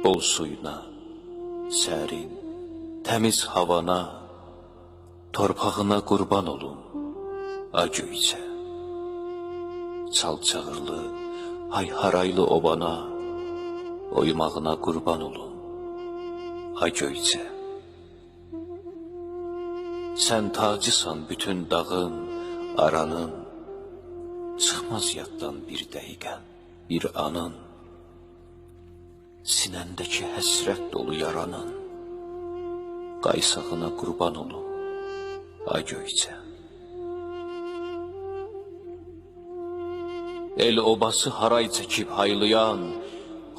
bol suyuna, sərin, təmiz havana, torpağına qurban olum, ay Göyçə. Çal-çağırlı, hay-haraylı obana, oymağına qurban olum, ay Göyçə. Sən tacısan bütün dağın, aranın, çıxmaz yaddan bir dəqiqən, bir anın, sinəndəki həsrət dolu yaranın, qaysağına qurban olum, ay Göyçə. El obası haray çəkib haylayan,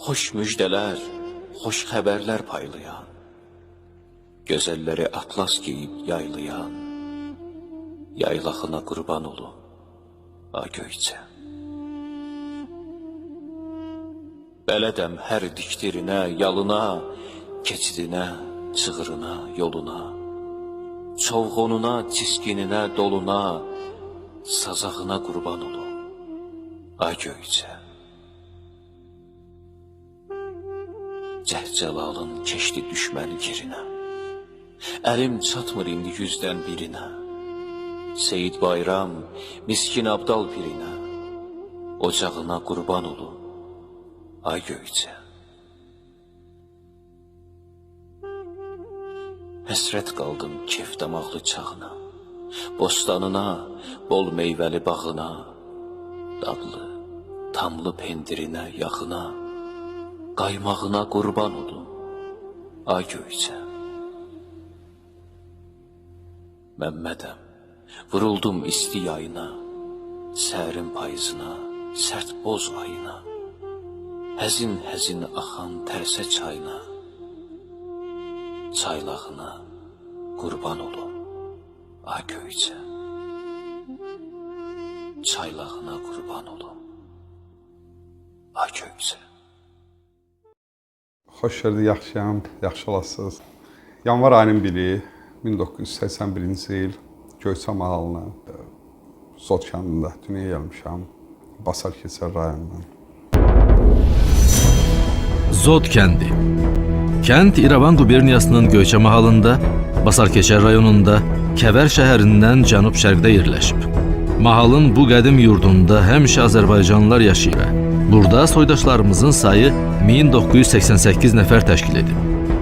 xoş müjdələr, xoş xəbərlər paylayan, gözəlləri atlas geyib yaylayan, yaylağına qurban olum, ay Göyçə. Bələdəm hər diktirinə, yalına, keçidinə, çığırına, yoluna, çovğununa, ciskinine, doluna, sazağına qurban olum, ay Göyçə. Cəhcəlalın keçdi düşmən girinə, əlim çatmır indi yüzdən birinə, Seyid Bayram, miskin Abdal birinə, ocağına qurban olum, ay Göyçə. Həsrət qaldım kef damaqlı çağına, bostanına, bol meyvəli bağına, dadlı, tamlı pendirinə, yaxına, qaymağına qurban olum, ay Göyçə. Məmmədəm, vuruldum isti yayına, sərin payızına, sərt boz ayına, həzin-həzin axan tərsə çayına, çaylağına qurban olum, ay Göyçə. Çaylağına qurban olum, ay Göyçə. Xoş gördük, yaxşıyam, yaxşı olasınız. Yanvar ayının 1-i, 1981-ci il Göyçə mahalına, Zod kəndində dünyaya gəlmişəm, Basar Keçər rayonundan. Zod kəndi. Kənd İrəvan quberniyasının Göyçə mahalında, Basar Keçər rayonunda, Kəvər şəhərindən cənub-şərqdə yerləşib. Mahalın bu qədim yurdunda həmişə Azərbaycanlılar yaşayır. Burada soydaşlarımızın sayı 1988 nəfər təşkil edib.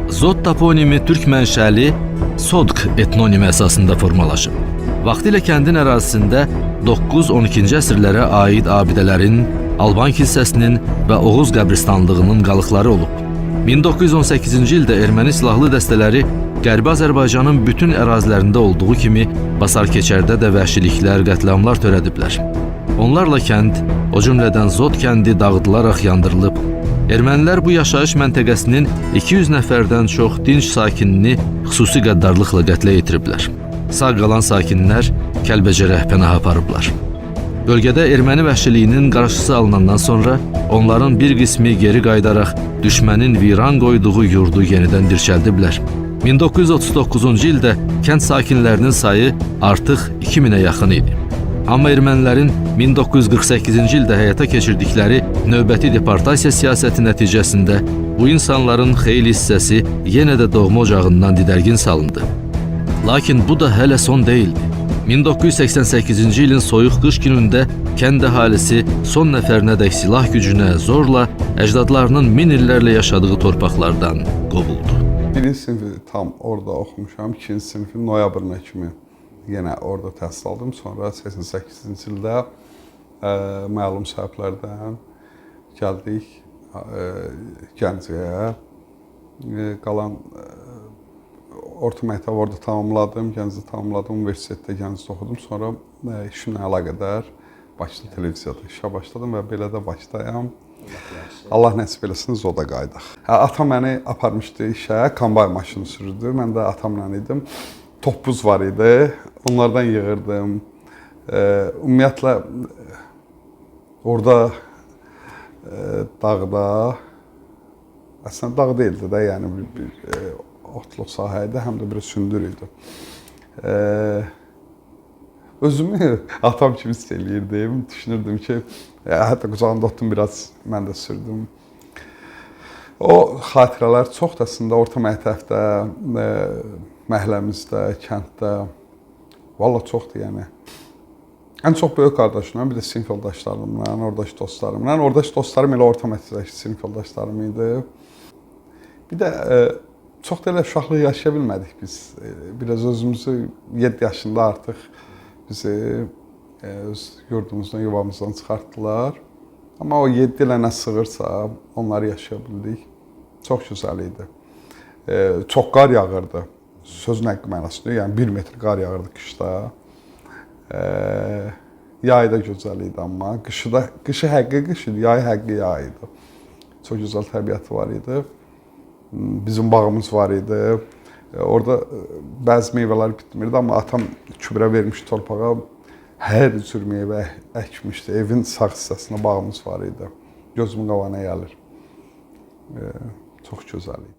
Zod toponimi türk mənşəli Sodq etnonimi əsasında formalaşıb. Vaxtilə kəndin ərazisində 9-12-ci əsrlərə aid abidələrin, Alban kilsəsinin və Oğuz qəbristanlığının qalıqları olub. 1918-ci ildə erməni silahlı dəstələri Qərbi Azərbaycanın bütün ərazilərində olduğu kimi Basar Keçərdə də vəhşiliklər, qətliamlar törədiblər. Onlarla kənd, o cümlədən Zod kəndi dağıdılaraq yandırılıb. Ermənilər bu yaşayış məntəqəsinin 200 nəfərdən çox dinc sakinini xüsusi qəddarlıqla qətlə yetiriblər. Sağ qalan sakinlər Kəlbəcərə pənah aparıblar. Bölgədə erməni vəhşiliyinin qarşısı alınandan sonra onların bir qismi geri qayıdaraq düşmənin viran qoyduğu yurdu yenidən dirçəldiblər. 1939-cu ildə kənd sakinlərinin sayı artıq 2000-ə yaxın idi. Amma ermənilərin 1948-ci ildə həyata keçirdikləri növbəti deportasiya siyasəti nəticəsində bu insanların xeyli hissəsi yenə də doğma ocağından didərgin salındı. Lakin bu da hələ son deyildi. 1988-ci ilin soyuq qış günündə kənd əhalisi son nəfərinədək silah gücünə zorla əcdadlarının min illərlə yaşadığı torpaqlardan qovuldu. Birinci sinifi tam orada oxumuşam, ikinci sinifi noyabrına kimi yenə orada təhsil aldım. Sonra 88-ci ildə məlum səbəblərdən gəldik Gəncəyə. Qalan orta məktəbi orada tamamladım, Gəncədə tamamladım, universitetdə Gəncədə oxudum. Sonra işimlə əlaqədar Bakıda televiziyada işə başladım və belə də Bakıdayam. Allah nəsib eləsin, Zoda qayıdaq. Atam məni aparmışdı işə, kombay maşını sürürdü. Mən də atamla idim. Topbuz var idi, onlardan yığırdım. Ümumiyyətlə, orada dağda, əslində dağ deyildi də, yəni bir otluq sahəydi, həm də bir sündür idi. Özümü atam kimi hiss eləyirdim, düşünürdüm ki, hətta qucağında otdum, biraz mən də sürdüm. O xatirələr çoxdasında orta məktəbdə, məhəlləmizdə, kənddə valla çoxdur yəni. Ən çox böyük qardaşımla, bir də sinif yoldaşlarımla, oradakı dostlarımla. Oradakı dostlarım elə orta məktəbdəki sinif yoldaşlarım idi. Bir də çox da elə uşaqlıq yaşaya bilmədik biz. Biraz özümüzü 7 yaşında artıq bizi öz yurdumuzdan, yuvamızdan çıxartdılar. Amma o 7 ilə nə sığırsa, onları yaşaya bildik. Çox gözəl idi. Çox qar yağırdı. Sözün həqqi mənasında, yəni 1 metr qar yağırdı qışda. Yay da gözəl idi amma. Qışı həqqi qış idi, yay həqqi yay idi. Çox gözəl təbiəti var idi. Bizim bağımız var idi. Orada bəzi meyvələr bitmirdi, amma atam kübrə vermiş torpağa hər cür meyvə əkmişdi. Evin sağ hissəsində bağımız var idi. Gözümün qabağına gəlir. Çox gözəl idi.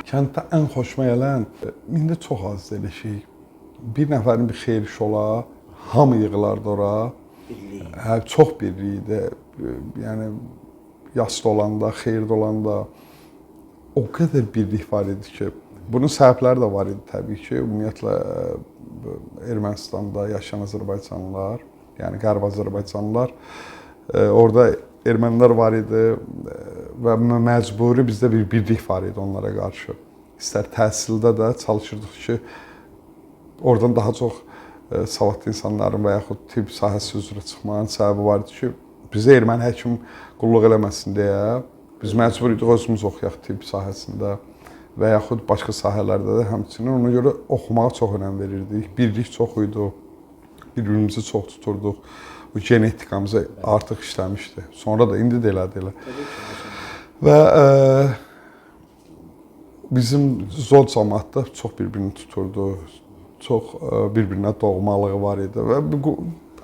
Kənddə ən xoşuma gələn, indi çox az elə şey. Bir nəfərin bir xeyir işi ola, hamı yığılardı ora. Çox birlik idi. Yəni yasda olanda, xeyirdə olanda o qədər birlik var idi ki, bunun səbəbləri də var idi təbii ki. Ümumiyyətlə Ermənistanda yaşayan Azərbaycanlılar, yəni Qərb Azərbaycanlılar, orada ermənilər var idi və məcburi bizdə bir birlik var idi onlara qarşı. İstər təhsildə də çalışırdıq ki, oradan daha çox savadlı insanların və yaxud tibb sahəsi üzrə çıxmanın səbəbi var idi ki, bizə erməni həkim qulluq eləməsin deyə biz məcbur idik özümüz oxuyaq tibb sahəsində və yaxud başqa sahələrdə də həmçinin. Ona görə oxumağa çox önəm verirdik. Birlik çox idi, bir-birimizi çox tuturduq. Bu genetikamıza artıq işləmişdi. Sonra da indi də elədi elə. Və bizim Zod cəmaatda çox bir-birini tuturdu. Çox bir-birinə doğmalığı var idi və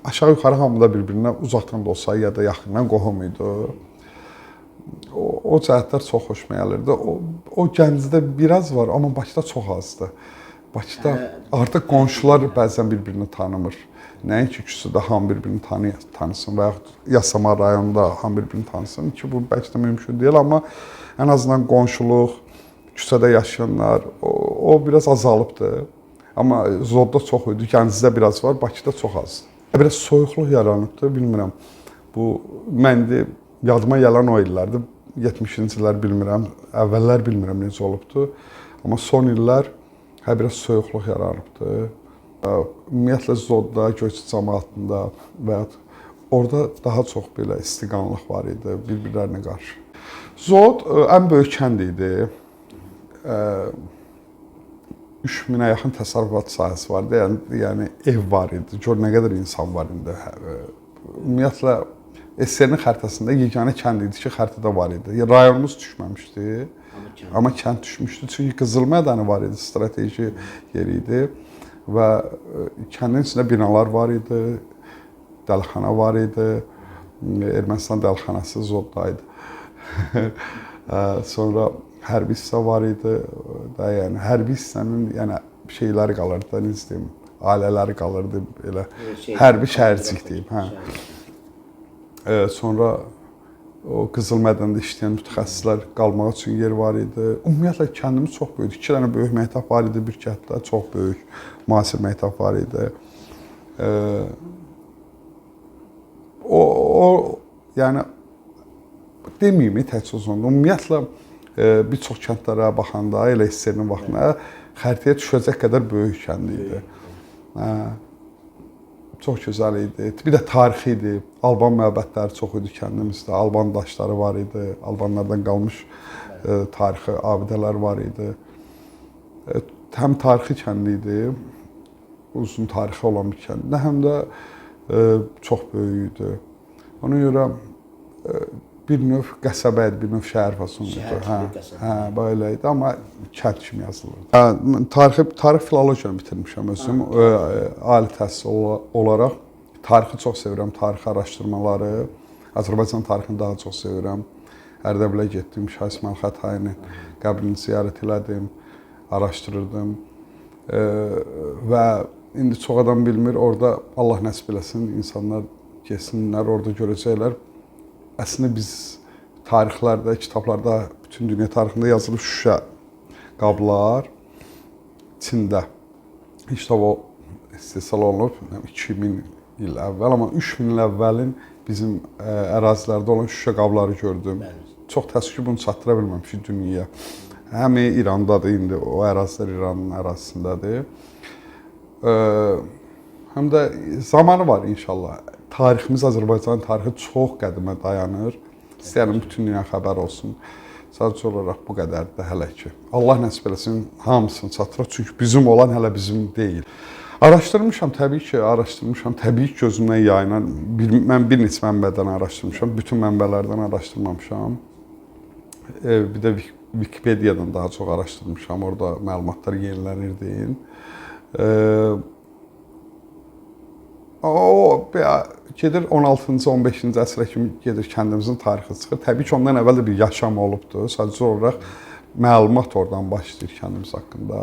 aşağı yuxarı hamıda bir-birinə uzaqdan da olsa ya da yaxından qohum idi. O cəhətlər çox xoşuma gəlirdi. O Gəncədə biraz var, amma Bakıda çox azdır. Bakıda artıq qonşular bəzən bir-birini tanımır. Nəinki küçədə hamı bir-birini tanısın və yaxud Yasamal rayonunda hamı bir-birini tanısın ki, bu bəlkə də mümkün deyil, amma ən azından qonşuluq, küçədə yaşayanlar, o biraz azalıbdır. Amma Zodda çox idi, Gəncədə biraz var, Bakıda çox azdır. Biraz soyuqluq yaranıbdır, bilmirəm. Bu, məndə yadıma gələn o illərdir. 70-ci illər bilmirəm, əvvəllər bilmirəm necə olubdur. Amma son illər biraz soyuqluq yaranıbdır. Ümumiyyətlə Zodda, Göyçə cəmaatında və orada daha çox belə istiqanlıq var idi bir-birlərinə qarşı. Zod ən böyük kənd idi. 3000-ə yaxın təsərrüfat sahəsi vardı, yəni ev var idi, gör nə qədər insan var indi. Ümumiyyətlə, SSR-nin xəritəsində yeganə kənd idi ki, xəritədə var idi. Rayonumuz düşməmişdi, amma kənd düşmüşdü, çünki Qızıl mədəni var idi, strateji yeri idi və kəndin içində binalar var idi, dəlixana var idi, Ermənistan dəlixanası Zodda idi. Sonra hərbi hissə var idi, yəni hərbi hissənin şeyləri qalırdı, necə deyim, ailələri qalırdı, elə hərbi şəhərcik deyim. Sonra o Qızıl mədəndə işləyən mütəxəssislər qalmaq üçün yer var idi. Ümumiyyətlə kəndimiz çox böyükdür. 2 dənə böyük məktəb var idi bir kənddə, çox böyük müasir məktəb var idi. Yəni deməyim təkcə uzundur. Ümumiyyətlə bir çox kəndlərə baxanda, elə SSR-nin vaxtına xəritəyə düşəcək qədər böyük kənd idi. Çox gözəl idi. Bir də tarixi idi. Alban məbədləri çox idi kəndimizdə. Alban daşları var idi. Albanlardan qalmış tarixi abidələr var idi. Həm tarixi kənd idi, uzun tarixi olan bir kənd, həm də çox böyük idi. Ona görə bir növ qəsəbə idi, bir növ şəhər fasonudur. Belə idi, amma kənd kimi yazılırdı. Tarix filologiyanı bitirmişəm özüm. Ali təhsil olaraq tarixi çox sevirəm, tarixi araşdırmaları. Azərbaycan tarixini daha çox sevirəm. Ərdəbilə getdim, Şah İsmayıl Xətainin qəbrini ziyarət elədim, araşdırırdım. Və indi çox adam bilmir, orada Allah nəsib eləsin, insanlar getsinlər, orada görəcəklər. Əslində biz tarixlərdə, kitablarda, bütün dünya tarixində yazılıb şüşə qablar Çində. İlk dəfə o istehsal olunub 2000 il əvvəl, amma 3000 il əvvəlin bizim ərazilərdə olan şüşə qabları gördüm. Çox təəssüf ki, bunu çatdıra bilməmişik dünyaya. Həm İrandadır indi, o ərazilər İranın ərazisindədir. Həm də zamanı var inşallah. Tariximiz, Azərbaycan tarixi çox qədimə dayanır. İstəyərəm bütün dünya xəbər olsun. Sadəcə olaraq bu qədərdir hələ ki. Allah nəsib eləsin, hamısını çatdıraq, çünki bizim olan hələ bizim deyil. Araşdırmışam, təbii ki, araşdırmışam. Təbii ki, gözümdən yayınan, mən bir neçə mənbədən araşdırmışam, bütün mənbələrdən araşdırmamışam. Bir də Wikipediyadan daha çox araşdırmışam, orada məlumatlar yenilənirdi. O gedir 16-cı, 15-ci əsrə kimi gedir kəndimizin tarixi çıxır. Təbii ki, ondan əvvəl də bir yaşam olubdur. Sadəcə olaraq məlumat oradan başlayır kəndimiz haqqında.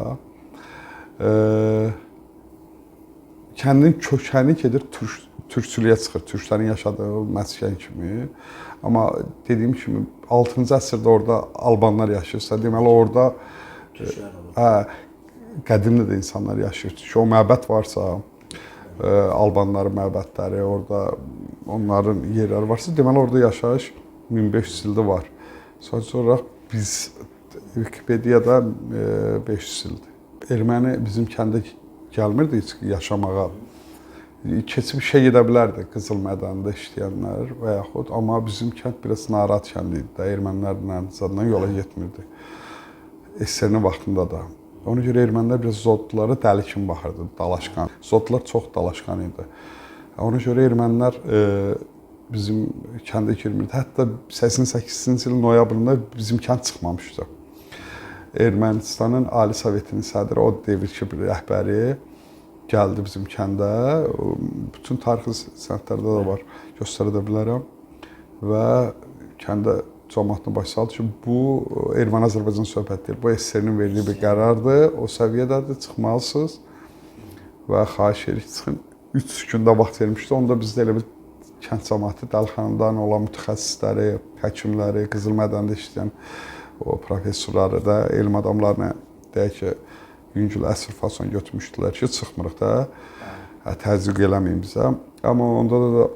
Kəndin kökəni gedir türkçülüyə çıxır, türklərin yaşadığı məskən kimi. Amma dediyim kimi 6-cı əsrdə orada albanlar yaşayırsa, deməli orada qədimdə də insanlar yaşayır. Çünki o məbəd varsa, albanların məbədləri, orada onların yerləri varsa, deməli orada yaşayış 1500 ildir var. Sadəcə olaraq biz Wikipediyada 500 ildir. Erməni bizim kəndə gəlmirdi heç yaşamağa. Keçib işə gedə bilərdi Qızıl mədənində işləyənlər və yaxud, amma bizim kənd biraz narahat kənd idi də, ermənilərlə zadından yola getmirdi. SSR-nin vaxtında da. Ona görə ermənilər biraz Zodlulara dəli kimi baxırdı, dalaşqan. Zodlular çox dalaşqan idi. Ona görə ermənilər bizim kəndə girmirdi. Hətta 88-ci ilin noyabrında bizim kənd çıxmamışdı. Ermənistanın Ali Sovetinin sədri, o devirki bir rəhbəri gəldi bizim kəndə. Bütün tarixi sənədlərdə də var, göstərə də bilərəm. Və kəndə cəmaatına baş saldı ki, bu Erməni-Azərbaycan söhbət deyil. Bu SSR-nin verdiyi bir qərardır. O səviyyədədir, çıxmalısınız. Və xahiş edirik, çıxın. 3 gündə vaxt vermişdi. Onda bizdə elə bir kənd cəmaatı, Dəlixandan olan mütəxəssisləri, həkimləri, Qızıl mədəndə işləyən o professorları da, elm adamlarına deyək ki, yüngül əsr fason götürmüşdülər ki, çıxmırıq da, təzyiq eləməyin bizə. Amma onda da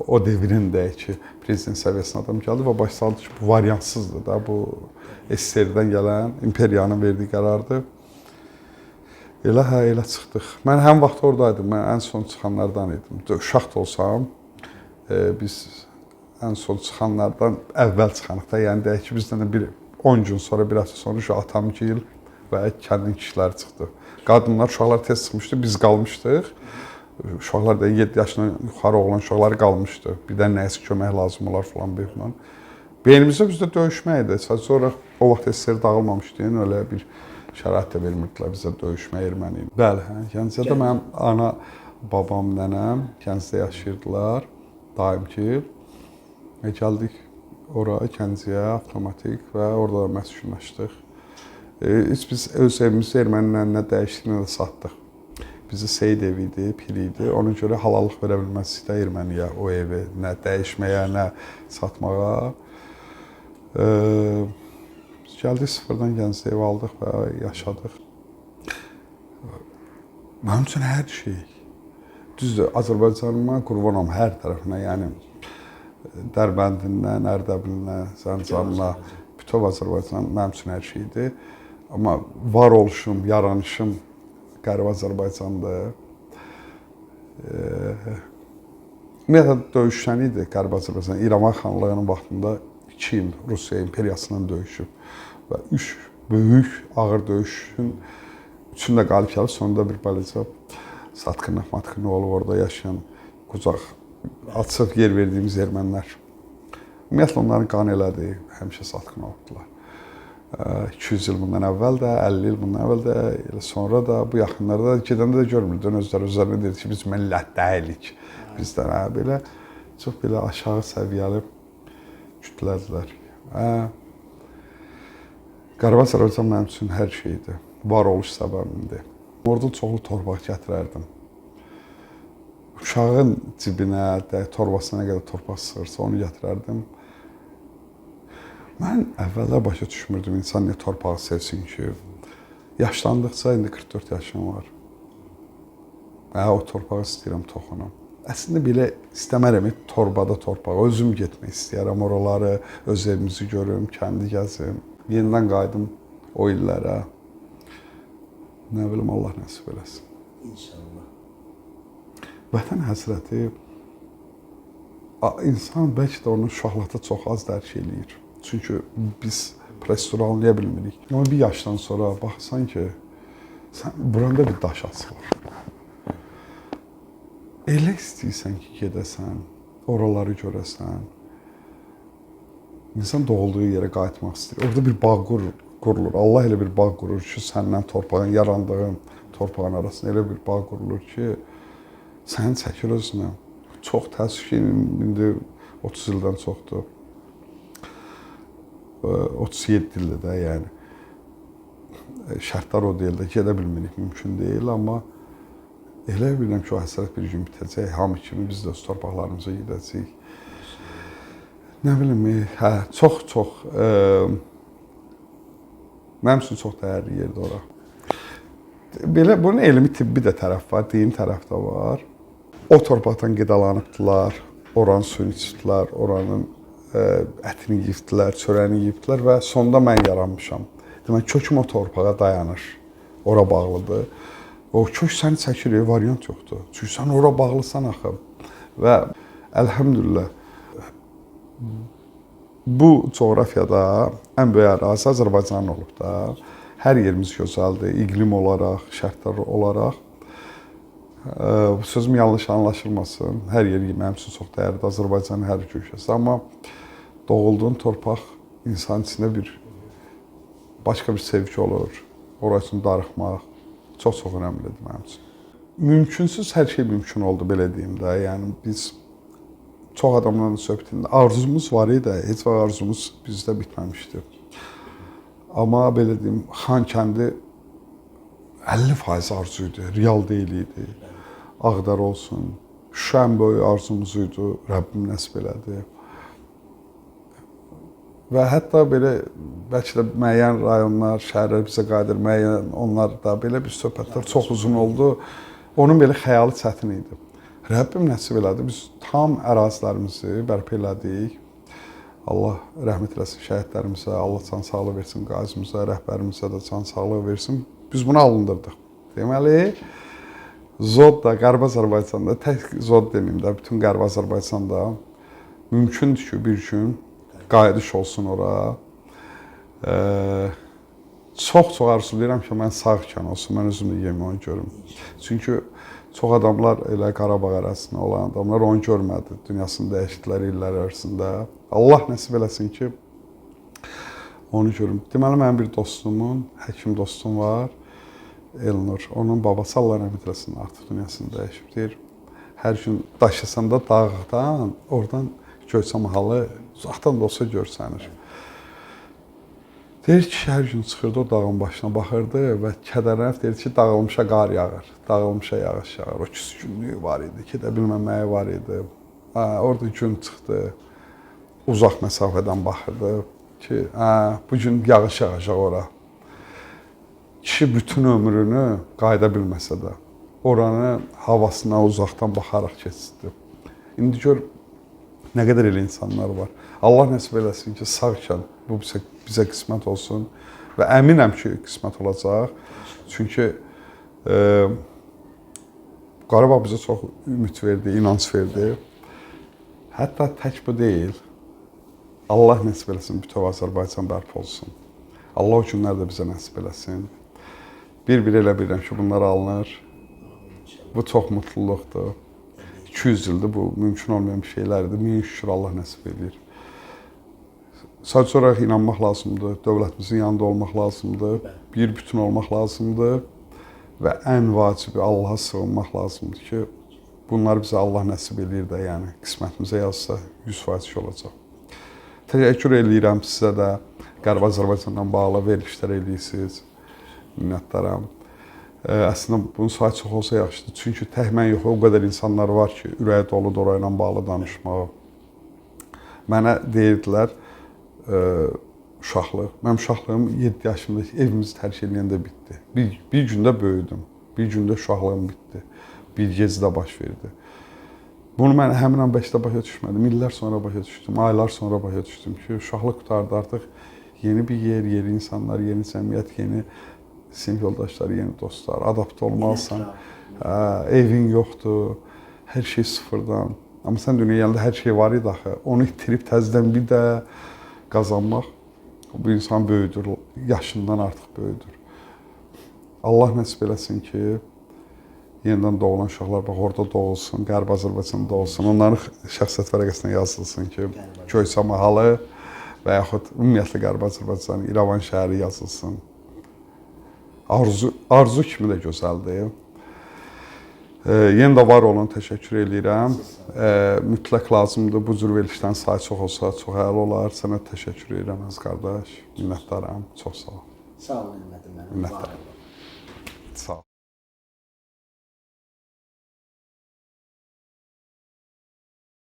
o devrin deyək ki, prezident səviyyəsində adam gəldi və baş saldı ki, bu variantsızdır da, bu SSR-dən gələn imperiyanın verdiyi qərardır. Elə çıxdıq. Mən həm vaxt oradaydım, mən ən son çıxanlardan idim. Uşaq da olsam, biz ən son çıxanlardan əvvəl çıxanıq da, yəni deyək ki, bizdən də 10 gün sonra, bir həftə sonra atamgil və kəndin kişiləri çıxdı. Qadınlar, uşaqlar tez çıxmışdı, biz qalmışdıq. Uşaqlar da 7 yaşından yuxarı olan uşaqlar qalmışdı. Bir də nəyəsə kömək lazım olar falan belə. Beynimizdə bizdə döyüşmək idi. Sonra o vaxt SSR dağılmamışdı, yəni elə bir şərait də vermirdilər bizə döyüşmək erməni ilə. Bəli, Gəncədə mənim ana, babam, nənəm Gəncədə yaşayırdılar, daimki. Gəldik ora, Gəncəyə, avtomatik və orada da məskunlaşdıq. Biz öz evimizi erməninin əlinə dəyişdiyini də satdıq. Bizi Seyid evi idi, pir idi. Ona görə halallıq verə bilməzdik də erməniyə o evi, nə dəyişməyə, nə satmağa. Gəldik sıfırdan Gəncədə ev aldıq və yaşadıq. Mənim üçün hər şey. Düzdür, Azərbaycanıma qurbanam hər tərəfinə, yəni Dərbəndinə, Ərdəbilinə, Zəncanına, bütöv Azərbaycan mənim üçün hər şeydir. Amma var oluşum, yaranışım Qərb Azərbaycandır. Ümumiyyətlə döyüşən idi Qərb Azərbaycan. İrəvan xanlığının vaxtında 2 il Rusiya imperiyasından döyüşüb. Və 3 böyük, ağır döyüşün üçündə qalib gəlib, sonunda bir balaca Satqın olub orada yaşayan, qucaq açıq yer verdiyimiz ermənilər. Ümumiyyətlə onların qan elədi, həmişə Satqın olubdular. 200 il bundan əvvəl də, 50 il bundan əvvəl də, elə sonra da, bu yaxınlarda gedəndə də görmürdün, özlərinə deyir ki, biz millət dəyilik bizdən, belə çox belə aşağı səviyyəli kütlədilər. Qərb Azərbaycan mənim üçün hər şeydir, varoluş səbəbimdir. Orada çoxlu torpaq gətirərdim. Uşağın cibinə, torbasına nə qədər torpaq sığırsa onu gətirərdim. Mən əvvəllər başa düşmürdüm insan niyə torpağı sevsin ki. Yaşlandıqca, indi 44 yaşım var. O torpağı istəyirəm toxunum. Əslində belə istəmərəm torbada torpağı. Özüm getmək istəyərəm oraları, öz evimizi görüm, kəndi gəzim. Yenidən qayıdım o illərə. Nə bilim, Allah nəsib eləsin. İnşallah. Vətən həsrəti insan bəlkə də onu uşaqlıqda çox az dərk eləyir. Çünki biz proseduralaya bilmirik. Amma bir yaşdan sonra baxsan ki, buranda bir daş asılır. Elə istəyirsən ki, gedəsən, oraları görəsən. İnsan doğulduğu yerə qayıtmaq istəyir. Orada bir bağ qurulur. Allah elə bir bağ qurur ki, səndən torpağın, yarandığın torpağın arasında elə bir bağ qurulur ki, səni çəkir özünə. Çox təəssüf ki, indi 30 ildən çoxdur. 37 ildir də, yəni. Şərtlər o deyil də, gedə bilmirik, mümkün deyil, amma elə bilirəm ki, o həsrət bir gün bitəcək, hamı kimi biz də öz torpaqlarımıza gedəcəyik. Nə bilim, çox, mənim üçün çox dəyərli yerdir ora. Belə, bunun elmi tibbi də tərəf var, dini tərəf də var. O torpaqdan qidalanıbdılar, oranın suyunu içdilər, oranın ətini yiyibdilər, çörəyini yiyibdilər və sonda mən yaranmışam. Demək, köküm o torpağa dayanır, ora bağlıdır. O kök səni çəkir, variant yoxdur. Çünki sən ora bağlısan axı. Və əlhəmdülillah, bu coğrafiyada ən böyük ərazi Azərbaycanın olub da. Hər yerimiz gözəldir, iqlim olaraq, şərtlər olaraq. Bu sözüm yanlış anlaşılmasın. Hər yer mənim üçün çox dəyərlidir, Azərbaycanın hər köşəsi. Amma doğulduğun torpaq insan içində başqa bir sevgi olur. Ora üçün darıxmaq çox-çox önəmlidir mənim üçün. Mümkünsüz hər şey mümkün oldu, belə deyim də. Yəni biz çox adamlarla söhbət etdik. Arzumuz var idi, heç vaxt arzumuz bizdə bitməmişdi. Amma belə deyim, Xankəndi 50% arzu idi, real deyil idi. Ağdar olsun, Şuşa ən böyük arzumuz idi, Rəbbim nəsib elədi. Və hətta belə bəlkə də müəyyən rayonlar, şəhərlər bizə qayıdır, müəyyən onlarda belə bir söhbətlər çox uzun oldu. Onun belə xəyalı çətin idi. Rəbbim nəsib elədi, biz tam ərazilərimizi bərpa elədik. Allah rəhmət eləsin şəhidlərimizə, Allah can sağlığı versin qazimizə, rəhbərimizə də can sağlığı versin. Biz bunu alındırdıq. Deməli, Zod da Qərb Azərbaycanda, tək Zod deməyim də, bütün Qərb Azərbaycanda mümkündür ki, bir gün qayıdış olsun ora. Çox arzulayıram ki, mən sağ ikən olsun, mən özüm də yemi onu görüm. Çünki çox adamlar elə Qarabağ ərazisində olan adamlar onu görmədi. Dünyasını dəyişdilər illər ərzində. Allah nəsib eləsin ki, onu görüm. Deməli, mənim bir dostumun, həkim dostum var, Elnur. Onun babası Allah rəhmət eləsin, artıq dünyasını dəyişib. Deyir, hər gün daşısanda dağdan, oradan Göyçə mahalı uzaqdan da olsa görsənir. Deyir ki, hər gün çıxırdı o dağın başına, baxırdı və kədərlənib deyir ki, dağılmışa qar yağır, dağılmışa yağış yağır. O küskünlüyü var idi, gedə bilməməyi var idi. Orada gün çıxdı, uzaq məsafədən baxırdı ki, bu gün yağış yağacaq ora. Kişi bütün ömrünü qayıda bilməsə də, oranı havasına uzaqdan baxaraq keçirdi. İndi gör, nə qədər elə insanlar var. Allah nəsib eləsin ki, sağ ikən bu bizə qismət olsun və əminəm ki, qismət olacaq. Çünki Qarabağ bizə çox ümid verdi, inanc verdi. Hətta tək bu deyil. Allah nəsib eləsin, bütöv Azərbaycan bərpa olsun. Allah o günlər də bizə nəsib eləsin. Bir-bir elə bilirəm ki, bunlar alınır. Bu çox mutluluqdur. 200 ildir bu mümkün olmayan bir şeylərdir. Min şükür Allah nəsib edir. Sadəcə olaraq inanmaq lazımdır, dövlətimizin yanında olmaq lazımdır, bir bütün olmaq lazımdır və ən vacibi Allaha sığınmaq lazımdır ki, bunlar bizə Allah nəsib edir də, yəni qismətimizə yazsa 100% olacaq. Təşəkkür edirəm sizə də, Qərb Azərbaycandan bağlı verilişlər edirsiniz, minnətdaram. Əslində bunun sayı çox olsa yaxşıdır, çünki tək mən yox, o qədər insanlar var ki, ürəyi doludur orayla bağlı danışmağa. Mənə deyirdilər, uşaqlıq. Mənim uşaqlığım 7 yaşımda evimizi tərk edəndə bitdi. Bir gündə böyüdüm. Bir gündə uşaqlığım bitdi. Bir gecədə baş verdi. Bunu mən həmin an başda başa düşmədim. İllər sonra başa düşdüm, aylar sonra başa düşdüm ki, uşaqlıq qutardı artıq. Yeni bir yer, yeni insanlar, yeni cəmiyyət, yeni sinif yoldaşlar, yeni dostlar. Adapte olmalısan. Evin yoxdur. Hər şey sıfırdan. Amma sən dünyaya gəldə hər şey var idi axı. Onu itirib təzədən bir də qazanmaq bu insan böyüdür, yaşından artıq böyüdür. Allah nəsib eləsin ki, yenidən doğulan uşaqlar bax orada doğulsun, Qərb Azərbaycanda doğulsun. Onların şəxsiyyət vərəqəsinə yazılsın ki, Göyçə mahalı və yaxud ümumiyyətlə Qərb Azərbaycan, İrəvan şəhəri yazılsın. Arzu kimi də gözəldir. Yenə də var olun, təşəkkür edirəm. Mütləq lazımdır, bu cür verilişlərin sayı çox olsa, çox əla olar. Sənə təşəkkür edirəm, əziz qardaş. Minnətdaram, çox sağ ol. Sağ olun, Ümmədim mənim. Minnətdaram. Sağ ol.